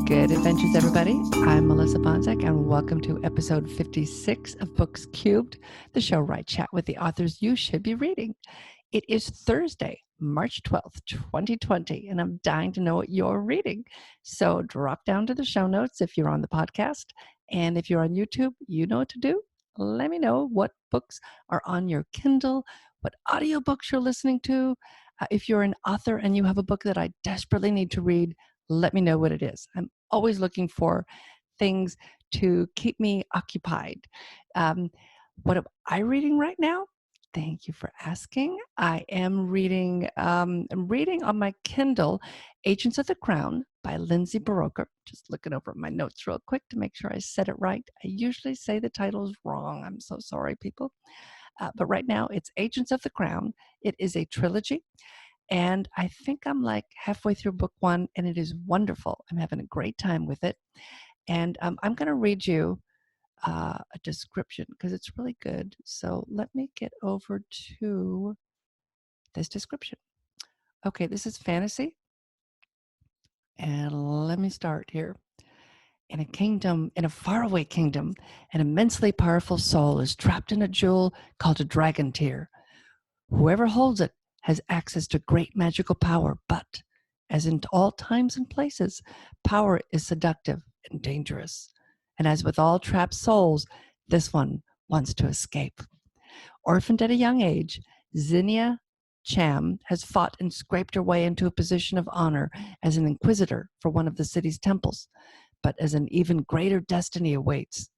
Good adventures, everybody. I'm Melissa Banczak, and welcome to episode 56 of Books Cubed, the show where I chat with the authors you should be reading. It is Thursday, March 12th, 2020, and I'm dying to know what you're reading. So drop down to the show notes if you're on the podcast, and if you're on YouTube, you know what to do. Let me know what books are on your Kindle, what audiobooks you're listening to. If you're an author and you have a book that I desperately need to read, let me know what it is. I'm always looking for things to keep me occupied. What am I reading right now? Thank you for asking. I am reading, I'm reading on my Kindle, Agents of the Crown by Lindsay Buroker. Just looking over my notes real quick to make sure I said it right. I usually say the titles wrong. I'm so sorry, people. But right now it's Agents of the Crown. It is a trilogy. And I think I'm like halfway through book one, and it is wonderful. I'm having a great time with it. And I'm going to read you a description because it's really good. So let me get over to this description. Okay, this is fantasy. And let me start here. In a kingdom, in a faraway kingdom, an immensely powerful soul is trapped in a jewel called a dragon tear. Whoever holds it has access to great magical power, but as in all times and places, power is seductive and dangerous. And as with all trapped souls, this one wants to escape. Orphaned at a young age, Zinnia Cham has fought and scraped her way into a position of honor as an inquisitor for one of the city's temples, but an even greater destiny awaits.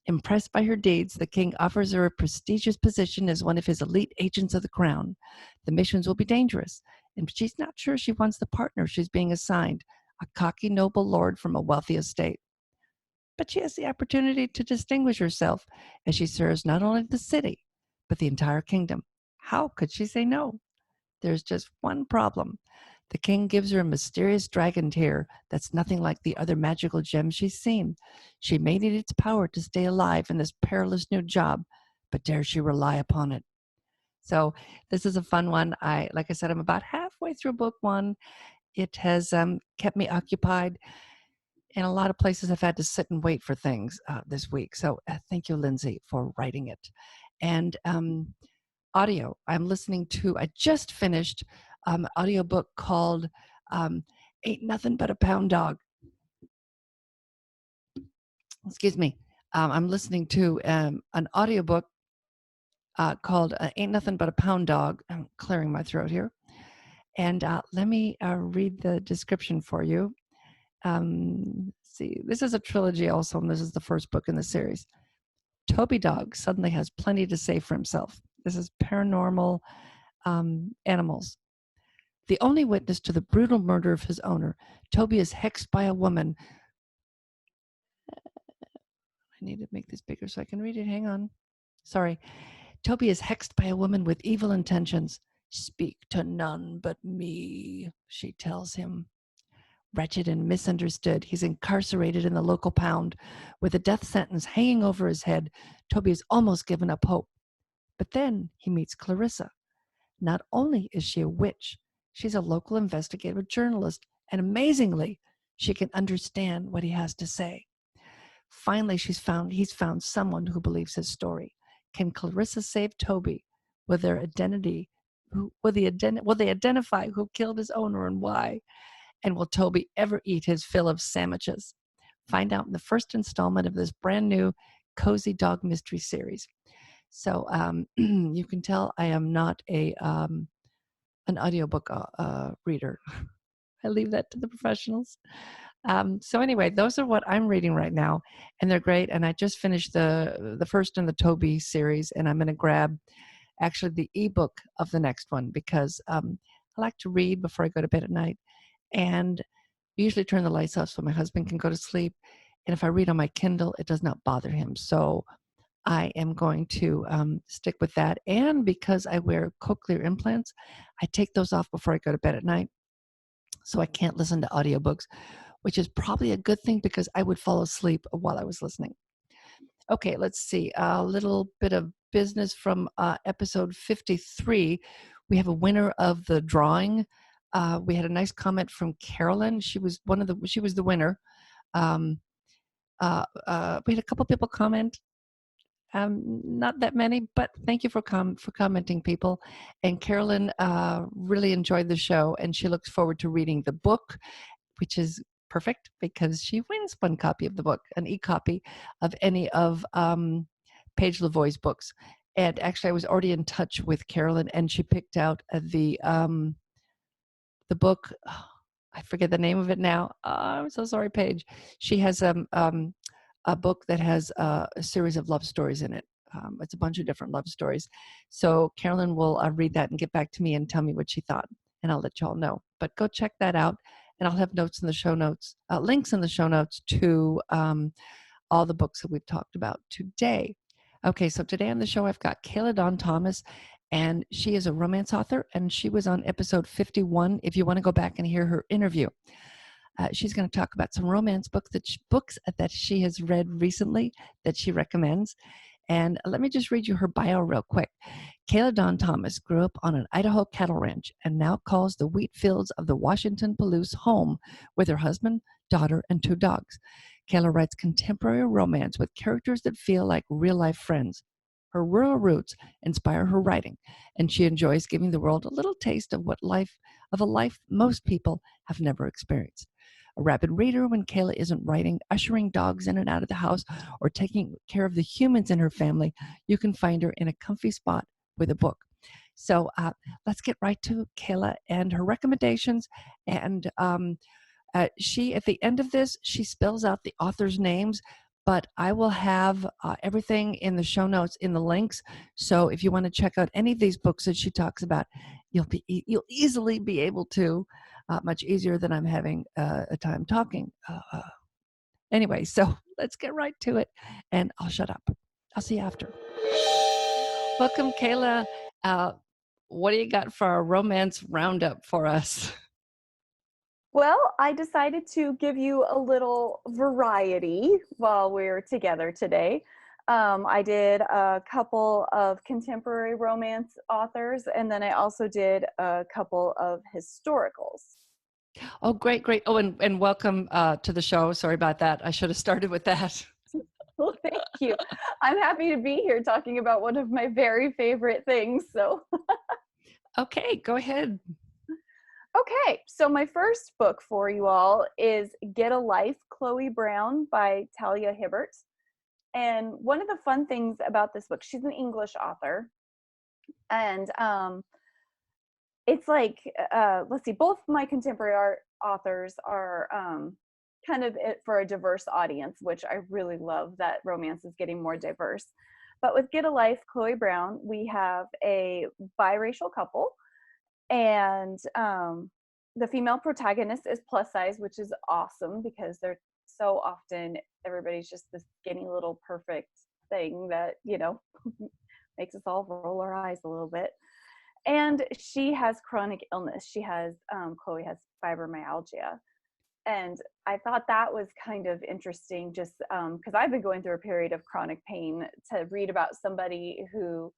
Impressed by her deeds, the king offers her a prestigious position as one of his elite agents of the crown. The missions will be dangerous, and she's not sure she wants the partner she's being assigned, a cocky noble lord from a wealthy estate. But she has the opportunity to distinguish herself as she serves not only the city, but the entire kingdom. How could she say no? There's just one problem. The king gives her a mysterious dragon tear that's nothing like the other magical gems she's seen. She may need its power to stay alive in this perilous new job, but dare she rely upon it? So this is a fun one. Like I said, I'm about halfway through book one. It has kept me occupied. In a lot of places, I've had to sit and wait for things this week. So thank you, Lindsay, for writing it. And audio, I just finished an audiobook called Ain't Nothing But a Pound Dog. Excuse me. I'm listening to an audiobook called Ain't Nothing But a Pound Dog. I'm clearing my throat here. And let me read the description for you. See, this is a trilogy also, and this is the first book in the series. Toby Dog suddenly has plenty to say for himself. This is paranormal animals. The only witness to the brutal murder of his owner, Toby is hexed by a woman. I need to make this bigger so I can read it. Hang on. Sorry. Toby is hexed by a woman with evil intentions. Speak to none but me, she tells him. Wretched and misunderstood, he's incarcerated in the local pound. With a death sentence hanging over his head, Toby has almost given up hope. But then he meets Clarissa. Not only is she a witch, she's a local investigative journalist, and amazingly, she can understand what he has to say. Finally, he's found someone who believes his story. Can Clarissa save Toby? Will they identify who killed his owner and why? And will Toby ever eat his fill of sandwiches? Find out in the first installment of this brand new Cozy Dog Mystery series. So you can tell I am not an audiobook reader. I leave that to the professionals. So anyway, those are what I'm reading right now, and they're great. And I just finished the first in the Toby series, and I'm going to grab actually the ebook of the next one because I like to read before I go to bed at night, and usually turn the lights off so my husband can go to sleep. And if I read on my Kindle, it does not bother him. So I am going to stick with that. And because I wear cochlear implants, I take those off before I go to bed at night. So I can't listen to audiobooks, which is probably a good thing because I would fall asleep while I was listening. Okay, let's see. A little bit of business from episode 53. We have a winner of the drawing We had a nice comment from Carolyn. She was the winner. We had a couple people comment. Not that many, but thank you for commenting, people. And Carolyn really enjoyed the show, and she looks forward to reading the book, which is perfect because she wins one copy of the book, an e-copy of any of Paige Lavoie's books. And actually, I was already in touch with Carolyn, and she picked out the book. Oh, I forget the name of it now. I'm so sorry, Paige. She has a book that has a series of love stories in it. It's a bunch of different love stories. So Carolyn will read that and get back to me and tell me what she thought, and I'll let you all know. But go check that out, and I'll have notes in the show notes, links in the show notes to all the books that we've talked about today. Okay, so today on the show, I've got Kayla Dawn Thomas, and she is a romance author, and she was on episode 51, if you want to go back and hear her interview. She's going to talk about some romance books that she has read recently that she recommends. And let me just read you her bio real quick. Kayla Dawn Thomas grew up on an Idaho cattle ranch and now calls the wheat fields of the Washington Palouse home with her husband, daughter, and 2 dogs. Kayla writes contemporary romance with characters that feel like real-life friends. Her rural roots inspire her writing, and she enjoys giving the world a little taste of a life most people have never experienced. A rabid reader when Kayla isn't writing, ushering dogs in and out of the house, or taking care of the humans in her family, you can find her in a comfy spot with a book. So let's get right to Kayla and her recommendations. And she, at the end of this, she spells out the author's names, but I will have everything in the show notes in the links. So if you want to check out any of these books that she talks about, you'll easily be able to, much easier than I'm having a time talking. Anyway, so let's get right to it, and I'll shut up. I'll see you after. Welcome, Kayla. What do you got for our romance roundup for us? Well, I decided to give you a little variety while we're together today. I did a couple of contemporary romance authors, and then I also did a couple of historicals. Oh, great. Oh, and welcome to the show. Sorry about that. I should have started with that. Well, thank you. I'm happy to be here talking about one of my very favorite things. So, okay, go ahead. okay, so my first book for you all is Get a Life, Chloe Brown by Talia Hibbert. And one of the fun things about this book, she's an English author, and it's like, let's see, both my contemporary authors are kind of it for a diverse audience, which I really love that romance is getting more diverse. But with Get a Life, Chloe Brown, we have a biracial couple, and the female protagonist is plus size, which is awesome because they're so often everybody's just this skinny little perfect thing that, you know, makes us all roll our eyes a little bit. And she has chronic illness. She has Chloe has fibromyalgia. And I thought that was kind of interesting just because I've been going through a period of chronic pain, to read about somebody who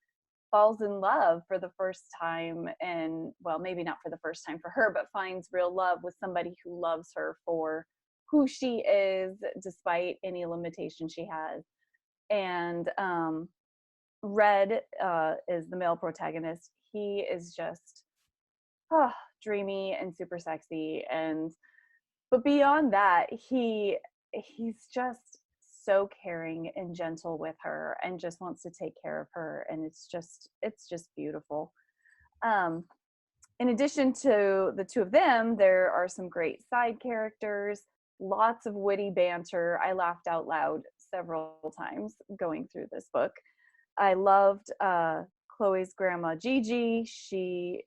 falls in love for the first time, and well, maybe not for the first time for her, but finds real love with somebody who loves her for who she is despite any limitation she has. And Red is the male protagonist. He is just dreamy and super sexy, and but beyond that, he's just so caring and gentle with her and just wants to take care of her, and it's just beautiful. In addition to the two of them, there are some great side characters, lots of witty banter. I laughed out loud several times going through this book. I loved Chloe's grandma Gigi. She's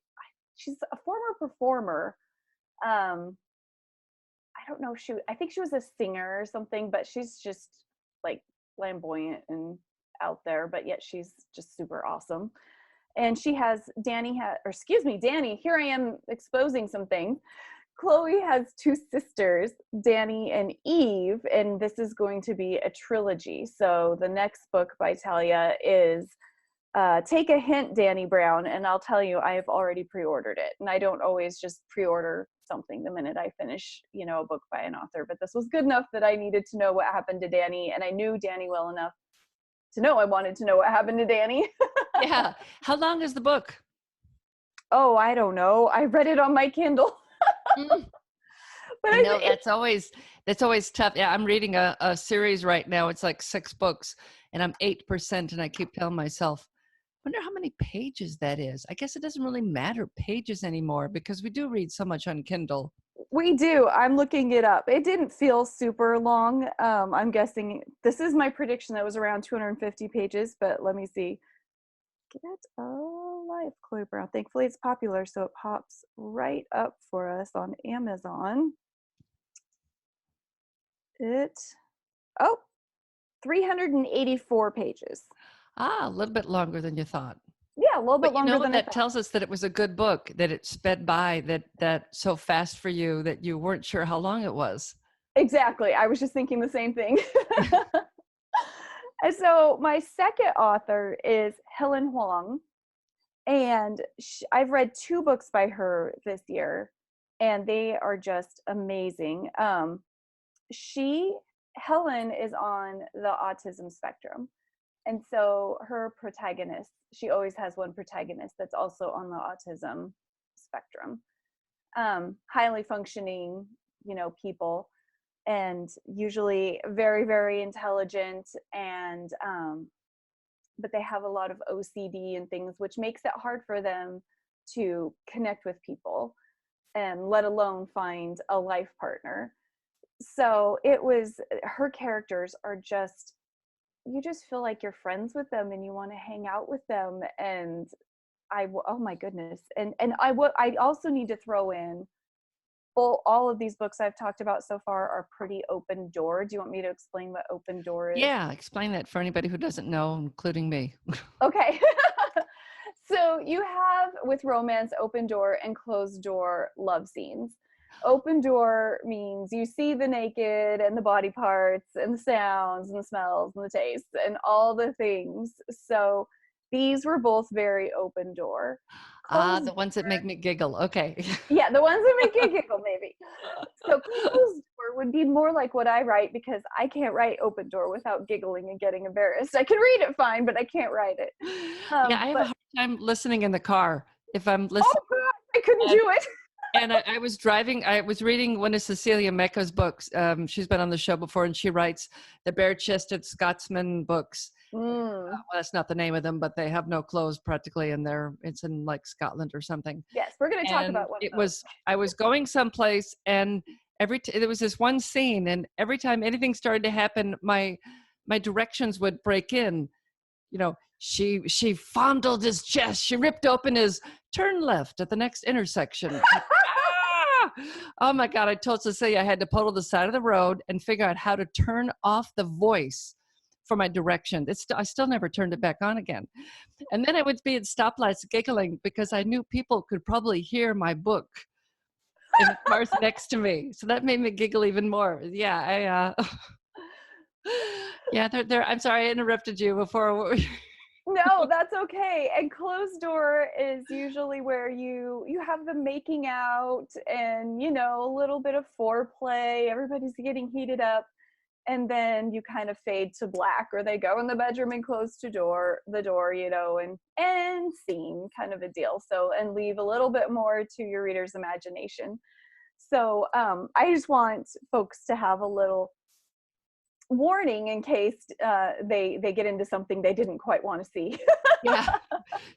a former performer. I don't know, I think she was a singer or something, but she's just like flamboyant and out there, but yet she's just super awesome. And she has Danny, here I am exposing some things. Chloe has 2 sisters, Danny and Eve, and this is going to be a trilogy. So the next book by Talia is take a hint, Danny Brown, and I'll tell you, I have already pre-ordered it. And I don't always just pre-order something the minute I finish, a book by an author. But this was good enough that I needed to know what happened to Danny, and I knew Danny well enough to know I wanted to know what happened to Danny. Yeah. How long is the book? Oh, I don't know. I read it on my Kindle. But I know that's always tough. Yeah, I'm reading a series right now. It's like 6 books, and I'm 8%, and I keep telling myself, wonder how many pages that is. I guess it doesn't really matter pages anymore because we do read so much on Kindle. We do. I'm looking it up. It didn't feel super long. I'm guessing this is my prediction that was around 250 pages, but let me see. Get a life, Chloe Brown. Thankfully it's popular, so it pops right up for us on Amazon. 384 pages. A little bit longer than you thought. Yeah, a little bit longer than I thought. That tells us that it was a good book, that it sped by, that so fast for you that you weren't sure how long it was. Exactly. I was just thinking the same thing. And so my second author is Helen Hoang, and I've read 2 books by her this year, and they are just amazing. Helen is on the autism spectrum. And so her protagonist, she always has one protagonist that's also on the autism spectrum. Highly functioning, people, and usually very, very intelligent, and but they have a lot of OCD and things, which makes it hard for them to connect with people, and let alone find a life partner. So her characters are just, you just feel like you're friends with them and you want to hang out with them. And oh my goodness. And I also need to throw in, all of these books I've talked about so far are pretty open door. Do you want me to explain what open door is? Yeah, explain that for anybody who doesn't know, including me. Okay. So you have, with romance, open door and closed door love scenes. Open door means you see the naked and the body parts and the sounds and the smells and the tastes and all the things. So these were both very open door. The ones that make me giggle. Okay. Yeah, the ones that make you giggle, maybe. So closed door would be more like what I write, because I can't write open door without giggling and getting embarrassed. I can read it fine, but I can't write it. Yeah, I have a hard time listening in the car. If I'm listening. Oh God, I couldn't do it. And I was driving, I was reading one of Cecilia Mecca's books. She's been on the show before, and she writes the Bare-Chested Scotsman books. Well, that's not the name of them, but they have no clothes practically, and it's in like Scotland or something. Yes, we're going to talk about one of those. I was going someplace, and there was this one scene, and every time anything started to happen, my directions would break in. She fondled his chest. She ripped open his turn left at the next intersection. Oh my God, I told Cecilia I had to pull to the side of the road and figure out how to turn off the voice for my direction. I still never turned it back on again. And then I would be at stoplights giggling because I knew people could probably hear my book in the cars next to me. So that made me giggle even more. Yeah, yeah, I'm sorry I interrupted you before. No, that's okay. And closed door is usually where you have the making out and, a little bit of foreplay. Everybody's getting heated up. And then you kind of fade to black, or they go in the bedroom and close the door, and scene kind of a deal. So, and leave a little bit more to your reader's imagination. So I just want folks to have a little warning in case they get into something they didn't quite want to see. Yeah.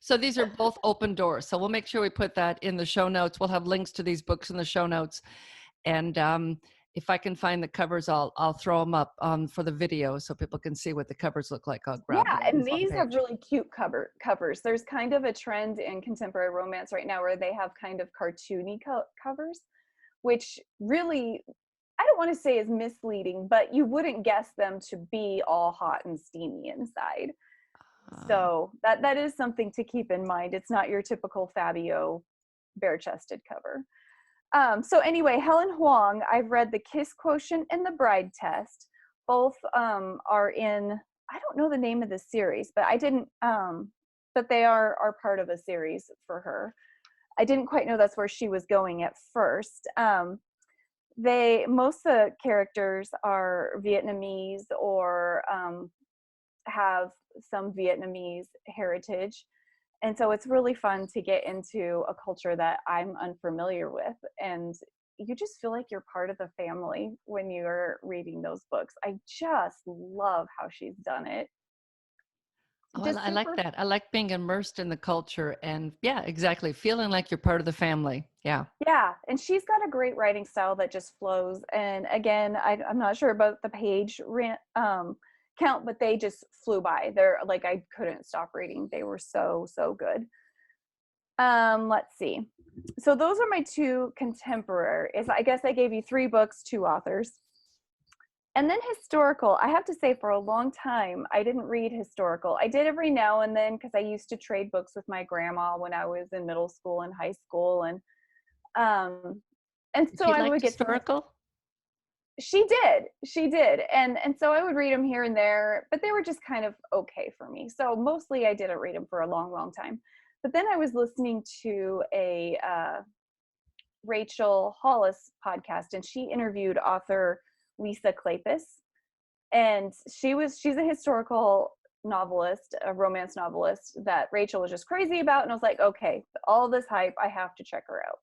So these are both open doors. So we'll make sure we put that in the show notes. We'll have links to these books in the show notes. And if I can find the covers, I'll throw them up for the video so people can see what the covers look like. I'll grab them and these have really cute covers. There's kind of a trend in contemporary romance right now where they have kind of cartoony covers, which really, I don't want to say is misleading, but you wouldn't guess them to be all hot and steamy inside. So that is something to keep in mind. It's not your typical Fabio bare-chested cover. So anyway, Helen Hoang, I've read The Kiss Quotient and The Bride Test. Both are in, I don't know the name of the series, but I didn't but they are part of a series for her. I didn't quite know that's where she was going at first. Most of the characters are Vietnamese or have some Vietnamese heritage. And so it's really fun to get into a culture that I'm unfamiliar with. And you just feel like you're part of the family when you're reading those books. I just love how she's done it. Oh, Just I like super. that. I like being immersed in the culture and yeah, exactly. Feeling like you're part of the family. Yeah. Yeah. And she's got a great writing style that just flows. And again, I'm not sure about the page count, but they just flew by. They're like, I couldn't stop reading. They were so, so good. Let's see. So those are my two contemporary. I guess I gave you 3 books, 2 authors. And then historical, I have to say for a long time, I didn't read historical. I did every now and then because I used to trade books with my grandma when I was in middle school and high school. And so She I liked would get some. historical? She did. And so I would read them here and there, but they were just kind of okay for me. So mostly I didn't read them for a long, long time. But then I was listening to a Rachel Hollis podcast, and she interviewed author Lisa Kleypas, and she's a historical novelist, a romance novelist that Rachel was just crazy about, and I was like, okay, all this hype, I have to check her out.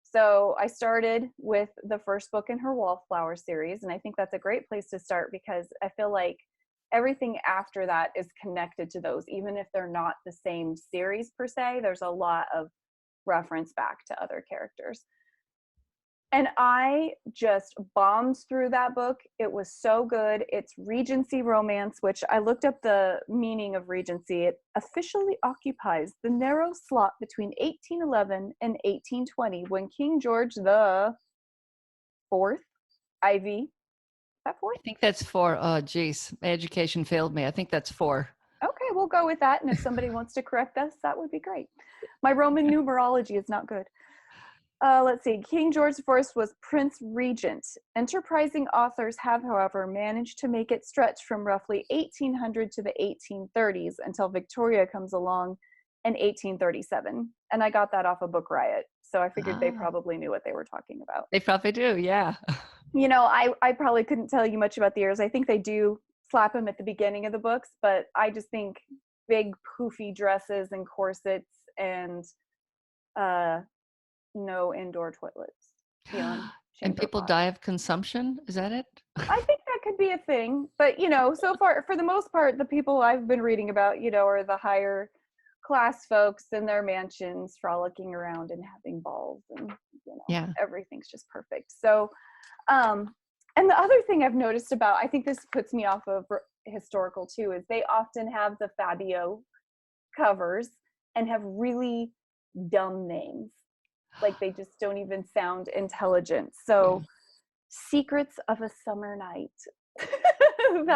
So I started with the first book in her Wallflower series, and I think that's a great place to start because I feel like everything after that is connected to those, even if they're not the same series per se. There's a lot of reference back to other characters. And I just bombed through that book. It was so good. It's Regency romance, which I looked up the meaning of Regency. It officially occupies the narrow slot between 1811 and 1820 when King George the Fourth, Ivy, that fourth? I think that's 4. Oh, geez. My education failed me. I think that's 4. Okay, we'll go with that. And if somebody wants to correct us, that would be great. My Roman numerology is not good. Let's see. King George IV was Prince Regent. Enterprising authors have, however, managed to make it stretch from roughly 1800 to the 1830s until Victoria comes along in 1837. And I got that off of Book Riot. So I figured they probably knew what they were talking about. They probably do, yeah. You know, I probably couldn't tell you much about the years. I think they do slap them at the beginning of the books, but I just think big poofy dresses and corsets and no indoor toilets beyond And chamber people pot. die of consumption? Is that it? I think that could be a thing, but you know, so far, for the most part, the people I've been reading about, you know, are the higher class folks in their mansions, frolicking around and having balls, and you know, Yeah. everything's just perfect. So, and the other thing I've noticed about, I think this puts me off of historical too, is they often have the Fabio covers and have really dumb names. Like they just don't even sound intelligent. So Secrets of a Summer Night. That's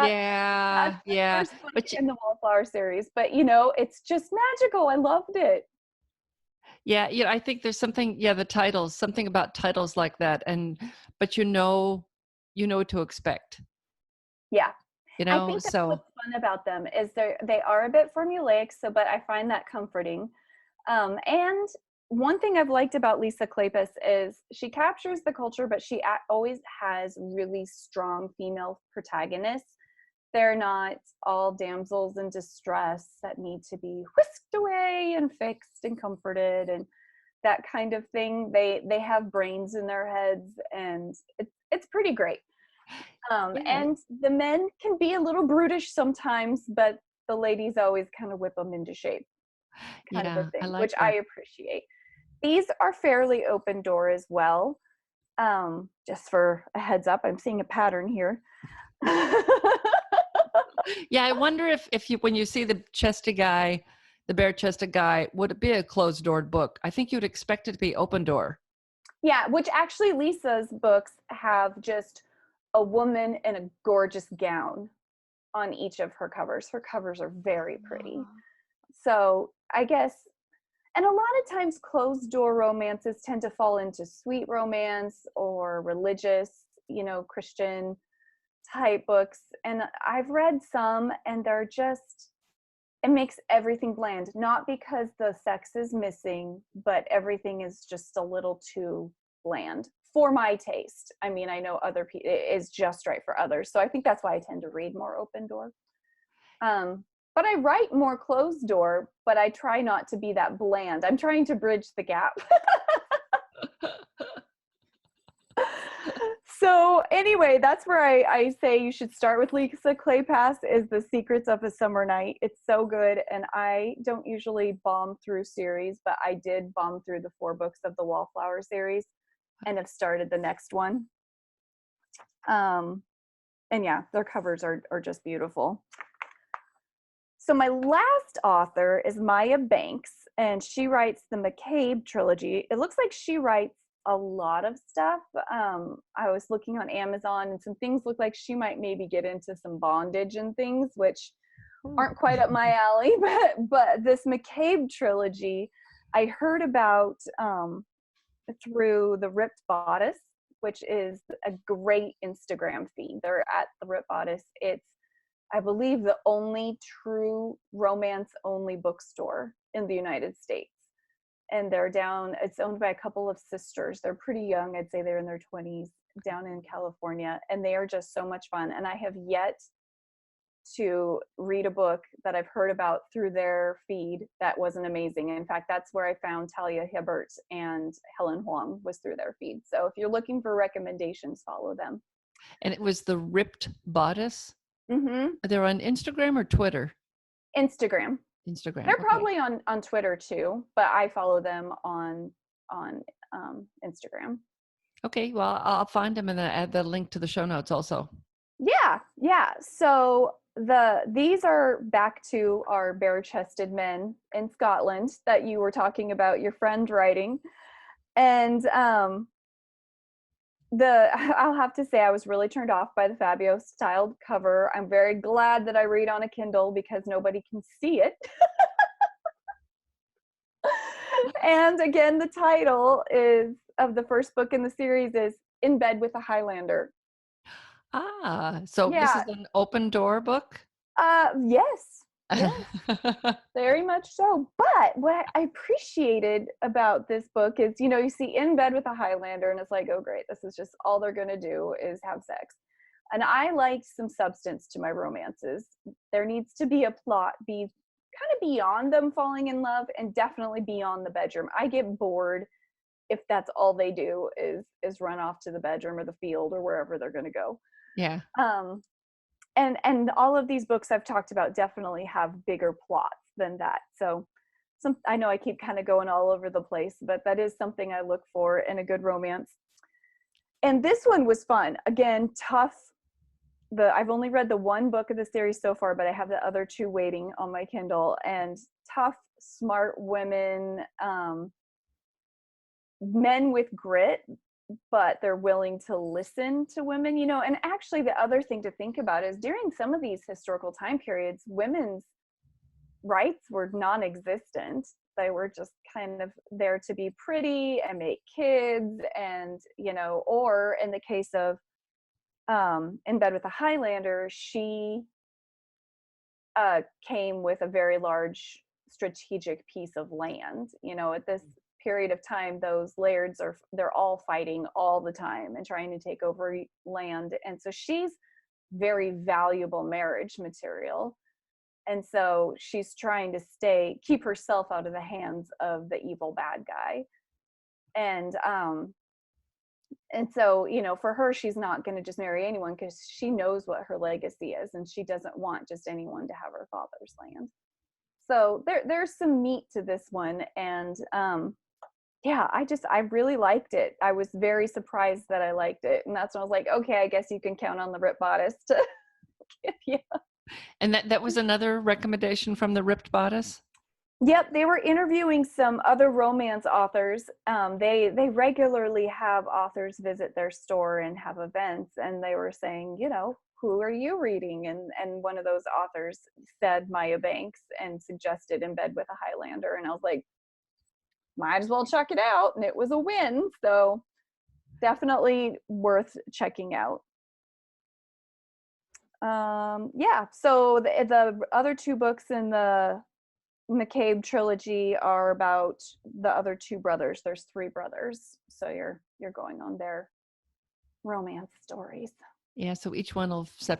the Yeah. first book But in the Wallflower series. But you know, it's just magical. I loved it. yeah, I think there's something, the titles, something about titles like that. But you know what to expect, Yeah. I think that's so what's fun about them is they are a bit formulaic, so but I find that comforting. And one thing I've liked about Lisa Kleypas is she captures the culture, but she always has really strong female protagonists. They're not all damsels in distress that need to be whisked away and fixed and comforted and that kind of thing. They have brains in their heads, and it's pretty great. yeah, And the men can be a little brutish sometimes, but the ladies always kind of whip them into shape, kind of a I thing, like which I that. appreciate. These are fairly open door as well. Just for a heads up, I'm seeing a pattern here. Yeah, I wonder if you, when you see the chested guy, the bare-chested guy, would it be a closed-doored book? I think you'd expect it to be open door. Yeah, which actually Lisa's books have just a woman in a gorgeous gown on each of her covers. Her covers are very pretty. So I guess, and a lot of times closed door romances tend to fall into sweet romance or religious, you know, Christian type books. And I've read some and they're just, it makes everything bland, not because the sex is missing, but everything is just a little too bland for my taste. I mean, I know other people, it is just right for others. So I think that's why I tend to read more open door. But I write more closed door, but I try not to be that bland. I'm trying to bridge the gap. So anyway, that's where I say you should start with Lisa Kleypas is The Secrets of a Summer Night. It's so good. And I don't usually bomb through series, but I did bomb through the 4 books of the Wallflower series and have started the next one. And yeah, their covers are just beautiful. So my last author is Maya Banks, and she writes the McCabe trilogy. It looks like she writes a lot of stuff. I was looking on Amazon, and some things look like she might maybe get into some bondage and things, which aren't quite up my alley. But this McCabe trilogy, I heard about through the Ripped Bodice, which is a great Instagram feed. They're at the Ripped Bodice. It's, I believe, the only true romance-only bookstore in the United States. And they're down, it's owned by a couple of sisters. They're pretty young. I'd say they're in their 20s down in California. And they are just so much fun. And I have yet to read a book that I've heard about through their feed that wasn't amazing. In fact, that's where I found Talia Hibbert and Helen Hoang was through their feed. So if you're looking for recommendations, follow them. And it was the Ripped Bodice? Mm-hmm. They're on Instagram or Twitter? Instagram. Instagram. They're okay. probably on Twitter too, but I follow them on Instagram. Okay, well, I'll find them and then add the link to the show notes also. Yeah. So these are back to our bare-chested men in Scotland that you were talking about, your friend writing. And I'll have to say I was really turned off by the Fabio styled cover. I'm very glad that I read on a Kindle because nobody can see it. And again, the title is of the first book in the series is In Bed with a Highlander. So Yeah. This is an open door book? Yes, very much so. But what I appreciated about this book is, you see In Bed with a Highlander and it's like, oh great, this is just all they're gonna do is have sex. And I like some substance to my romances. There needs to be a plot, be kind of beyond them falling in love and definitely beyond the bedroom. I get bored if that's all they do is run off to the bedroom or the field or wherever they're gonna go. Yeah. And all of these books I've talked about definitely have bigger plots than that. So I know I keep kind of going all over the place, but that is something I look for in a good romance. And this one was fun. Again, tough. I've only read the 1 book of the series so far, but I have the other 2 waiting on my Kindle. And tough, smart women, men with grit, but they're willing to listen to women, and actually the other thing to think about is during some of these historical time periods, women's rights were non-existent. They were just kind of there to be pretty and make kids and, or in the case of In Bed with a Highlander, she came with a very large strategic piece of land, at this period of time, those lairds they're all fighting all the time and trying to take over land. And so she's very valuable marriage material. And so she's trying to keep herself out of the hands of the evil bad guy. And so, for her, she's not going to just marry anyone because she knows what her legacy is and she doesn't want just anyone to have her father's land. So there's some meat to this one. And yeah, I really liked it. I was very surprised that I liked it. And that's when I was like, okay, I guess you can count on the Ripped Bodice to give you. And that was another recommendation from the Ripped Bodice? Yep, they were interviewing some other romance authors. They regularly have authors visit their store and have events. And they were saying, who are you reading? And one of those authors said Maya Banks and suggested In Bed with a Highlander. And I was like, might as well check it out. And it was a win. So definitely worth checking out. Yeah. So the other two books in the McCabe trilogy are about the other two brothers. There's three brothers, so you're going on their romance stories. Yeah, so each one will stay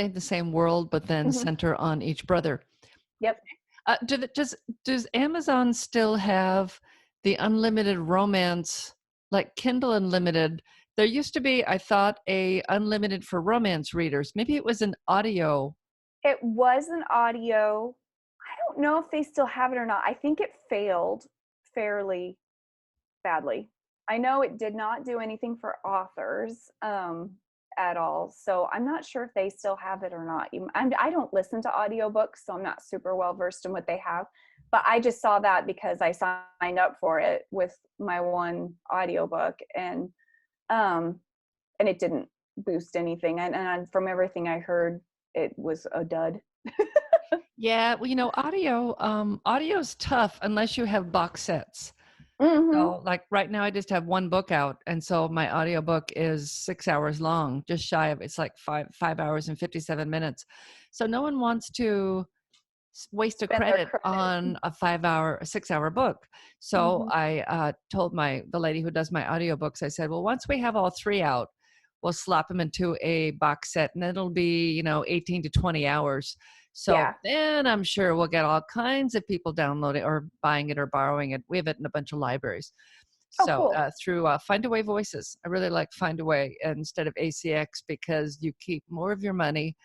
in the same world, but then Mhm. center on each brother. Yep. Does Amazon still have the unlimited romance, like Kindle Unlimited? There used to be, I thought, a unlimited for romance readers. Maybe it was an audio. It was an audio. I don't know if they still have it or not. I think it failed fairly badly. I know it did not do anything for authors at all. So I'm not sure if they still have it or not. I don't listen to audiobooks, so I'm not super well versed in what they have. But I just saw that because I signed up for it with my one audiobook, um, and it didn't boost anything. And from everything I heard, it was a dud. Yeah, well, audio's tough unless you have box sets. Mm-hmm. So like right now I just have one book out, and so my audiobook is 6 hours long, just shy of, it's like 5 hours and 57 minutes. So no one wants to waste a Spend their credit credit. on a 6 hour book. So Mm-hmm. I told the lady who does my audiobooks, I said, well, once we have all three out, we'll slap them into a box set, and it'll be 18 to 20 hours. So Yeah. then I'm sure we'll get all kinds of people downloading or buying it or borrowing it. We have it in a bunch of libraries. Oh, So cool. through Findaway Voices, I really like Findaway instead of ACX because you keep more of your money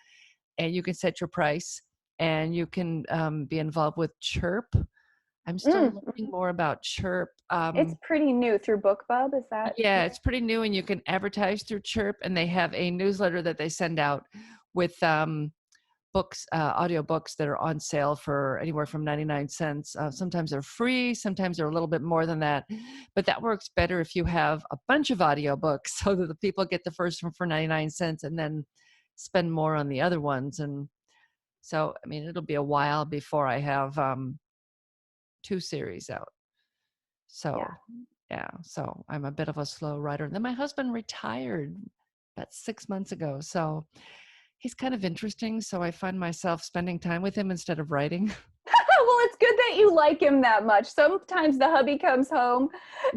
and you can set your price, and you can be involved with Chirp. I'm still learning Mm-hmm. more about Chirp. It's pretty new through BookBub. Is that Yeah, right? it's pretty new, and you can advertise through Chirp, and they have a newsletter that they send out with books, audio books that are on sale for anywhere from 99 cents. Sometimes they're free, sometimes they're a little bit more than that, but that works better if you have a bunch of audio books so that the people get the first one for 99 cents and then spend more on the other ones. And so, I mean, it'll be a while before I have two series out. Yeah. So, yeah, so I'm a bit of a slow writer. And then my husband retired about 6 months ago. So he's kind of interesting. So I find myself spending time with him instead of writing. Well, it's good that you like him that much. Sometimes the hubby comes home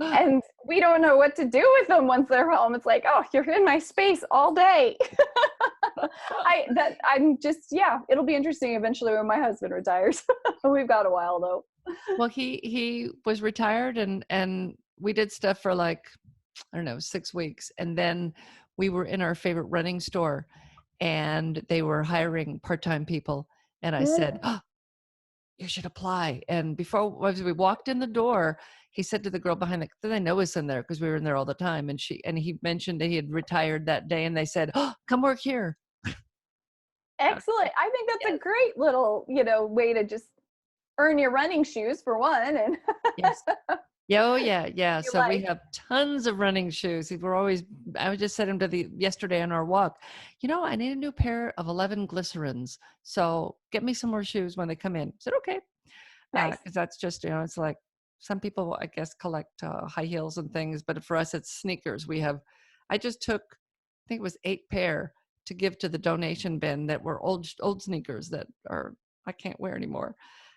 and we don't know what to do with them once they're home. It's like, oh, you're in my space all day. It'll be interesting eventually when my husband retires. We've got a while though. Well, he was retired, and we did stuff for like, I don't know, 6 weeks. And then we were in our favorite running store, and they were hiring part-time people. And I said, Mm. oh, you should apply. And before, as we walked in the door, he said to the girl behind did I know us in there? Because we were in there all the time. And he mentioned that he had retired that day, and they said, oh, come work here. Excellent. I think that's a Yes. great little, way to just earn your running shoes for one and Yes. Yeah, oh yeah, yeah. your So we life. have tons of running shoes. I was just said him yesterday on our walk, I need a new pair of 11 glycerins. So get me some more shoes when they come in. I said, okay. Nice. Because that's just, it's like some people, I guess, collect high heels and things, but for us, it's sneakers. I just took, I think it was 8 pair to give to the donation bin that were old sneakers that I can't wear anymore.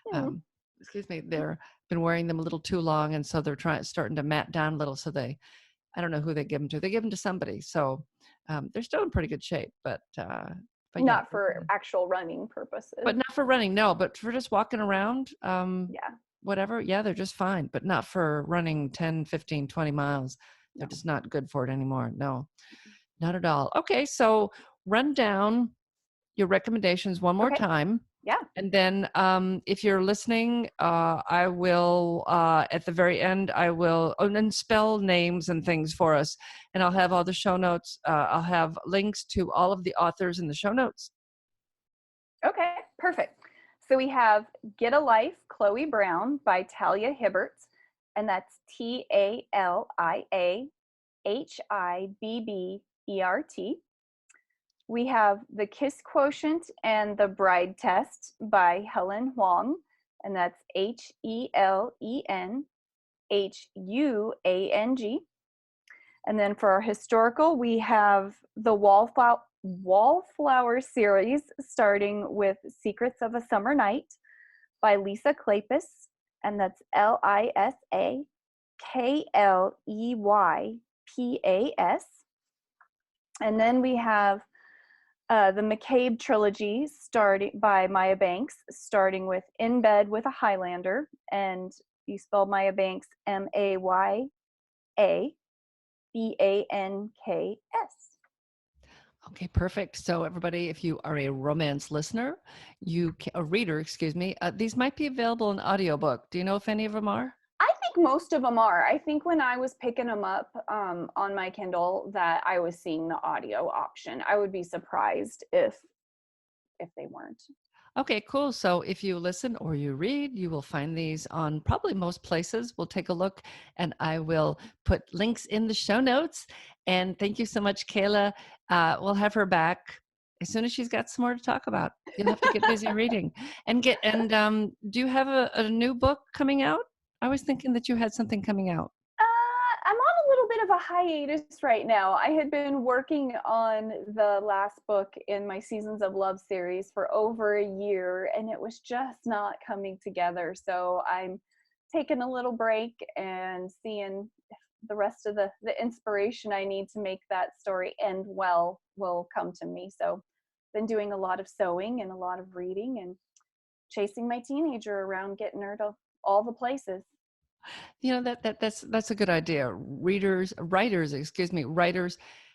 Hmm. Um, excuse me, they're been wearing them a little too long, and so they're starting to mat down a little. So I don't know who they give them to. They give them to somebody. So they're still in pretty good shape, but yeah, Not for actual running purposes. but not for running, no, but for just walking around, Yeah. whatever. Yeah, they're just fine, but not for running 10, 15, 20 miles. They're No. just not good for it anymore. No, not at all. Okay, so run down your recommendations one more Okay. time. Yeah. And then if you're listening, I will, at the very end, and spell names and things for us. And I'll have all the show notes. I'll have links to all of the authors in the show notes. Okay. Perfect. So we have Get a Life, Chloe Brown by Talia Hibbert, and that's TaliaHibbert. We have The Kiss Quotient and the Bride Test by Helen Hoang, and that's HelenHuang. And then for our historical, we have The Wallflower series, starting with Secrets of a Summer Night by Lisa Kleypas, and that's Lisakleypas. And then we have the McCabe trilogy starting by Maya Banks, starting with In Bed with a Highlander, and you spell Maya Banks Mayabanks. Okay, perfect. So everybody, if you are a romance listener, a reader, excuse me, these might be available in audiobook. Do you know if any of them are? I think most of them are. I think when I was picking them up on my Kindle that I was seeing the audio option. I would be surprised if they weren't. Okay, cool. So if you listen or you read, you will find these on probably most places. We'll take a look and I will put links in the show notes. And thank you so much, Kayla. We'll have her back as soon as she's got some more to talk about. You'll have to get busy reading. Do you have a new book coming out? I was thinking that you had something coming out. I'm on a little bit of a hiatus right now. I had been working on the last book in my Seasons of Love series for over a year, and it was just not coming together. So I'm taking a little break and seeing if the rest of the inspiration I need to make that story end well will come to me. So been doing a lot of sewing and a lot of reading and chasing my teenager around, getting her to all the places. You know, that's a good idea. Writers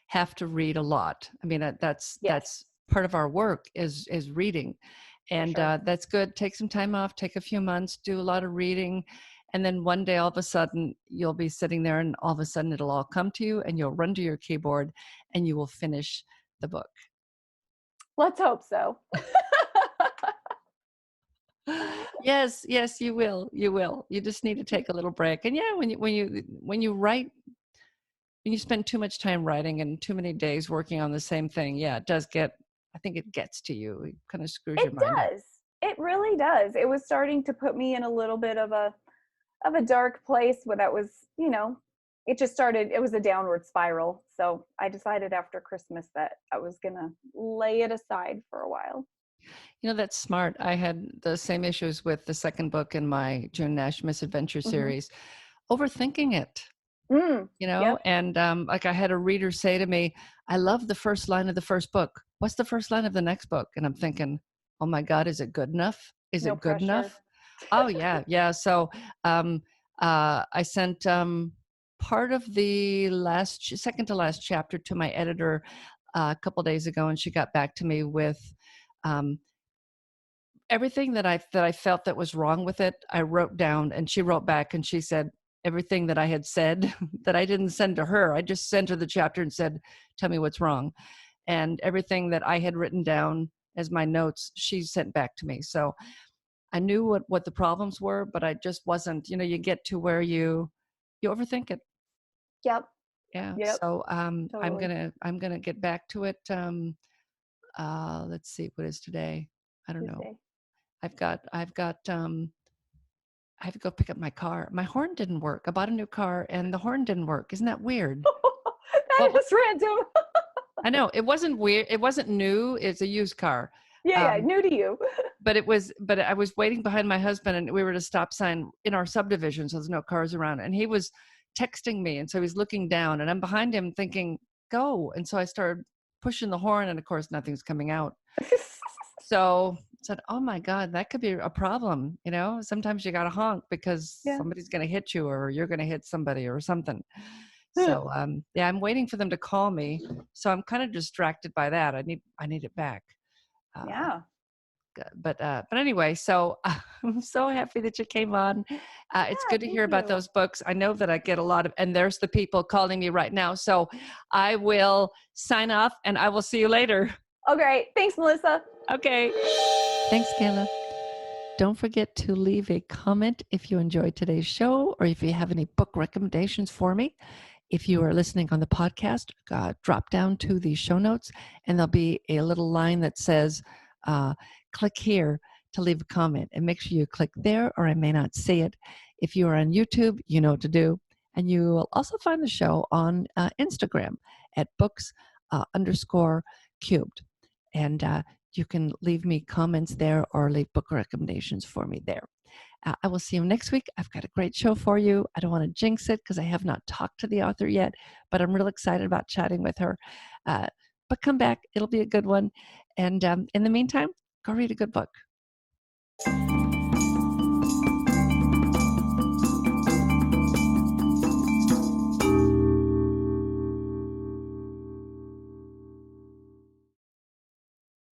have to read a lot. I mean, that's part of our work is reading, and sure. that's good. Take some time off, take a few months, do a lot of reading, and then one day all of a sudden you'll be sitting there, and all of a sudden it'll all come to you, and you'll run to your keyboard, and you will finish the book. Let's hope so. Yes, you will. You just need to take a little break. And yeah, when you write, when you spend too much time writing and too many days working on the same thing, yeah, I think it gets to you. It kind of screws your mind up. It does. It really does. It was starting to put me in a little bit of a dark place where that was, it was a downward spiral. So I decided after Christmas that I was going to lay it aside for a while. You know, that's smart. I had the same issues with the second book in my June Nash Misadventure series, overthinking it, and like I had a reader say to me, I love the first line of the first book. What's the first line of the next book? And I'm thinking, oh my God, is it good enough? Is it good enough? Oh yeah. Yeah. So I sent part of the second to last chapter to my editor a couple days ago, and she got back to me with everything that I felt that was wrong with it. I wrote down, and she wrote back and she said everything that I had said that I didn't send to her. I just sent her the chapter and said, tell me what's wrong. And everything that I had written down as my notes, she sent back to me. So I knew what the problems were, but I just wasn't, you get to where you overthink it. Yep. Yeah. Yep. So Totally. I'm gonna get back to it. Let's see, what is today? I don't know. I have to go pick up my car. My horn didn't work. I bought a new car and the horn didn't work. Isn't that weird? That is random. I know. It wasn't weird. It wasn't new. It's a used car. Yeah, new to you. But I was waiting behind my husband, and we were at a stop sign in our subdivision, so there's no cars around. And he was texting me, and so he's looking down, and I'm behind him thinking, go. And so I started pushing the horn, and of course nothing's coming out. So I said, oh my God, that could be a problem. Sometimes you got to honk because somebody's going to hit you, or you're going to hit somebody or something. So I'm waiting for them to call me. So I'm kind of distracted by that. I need it back. But anyway, so I'm so happy that you came on. It's good to hear about those books. I know that I get a lot of, and there's the people calling me right now. So I will sign off, and I will see you later. Oh, great. Thanks, Melissa. Okay. Thanks, Kayla. Don't forget to leave a comment if you enjoyed today's show, or if you have any book recommendations for me. If you are listening on the podcast, drop down to the show notes, and there'll be a little line that says, click here to leave a comment, and make sure you click there, or I may not see it. If you are on YouTube, you know what to do. And you will also find the show on Instagram at books_cube. Cubed. And you can leave me comments there or leave book recommendations for me there. I will see you next week. I've got a great show for you. I don't want to jinx it because I have not talked to the author yet, but I'm real excited about chatting with her. But come back. It'll be a good one. And in the meantime, go read a good book.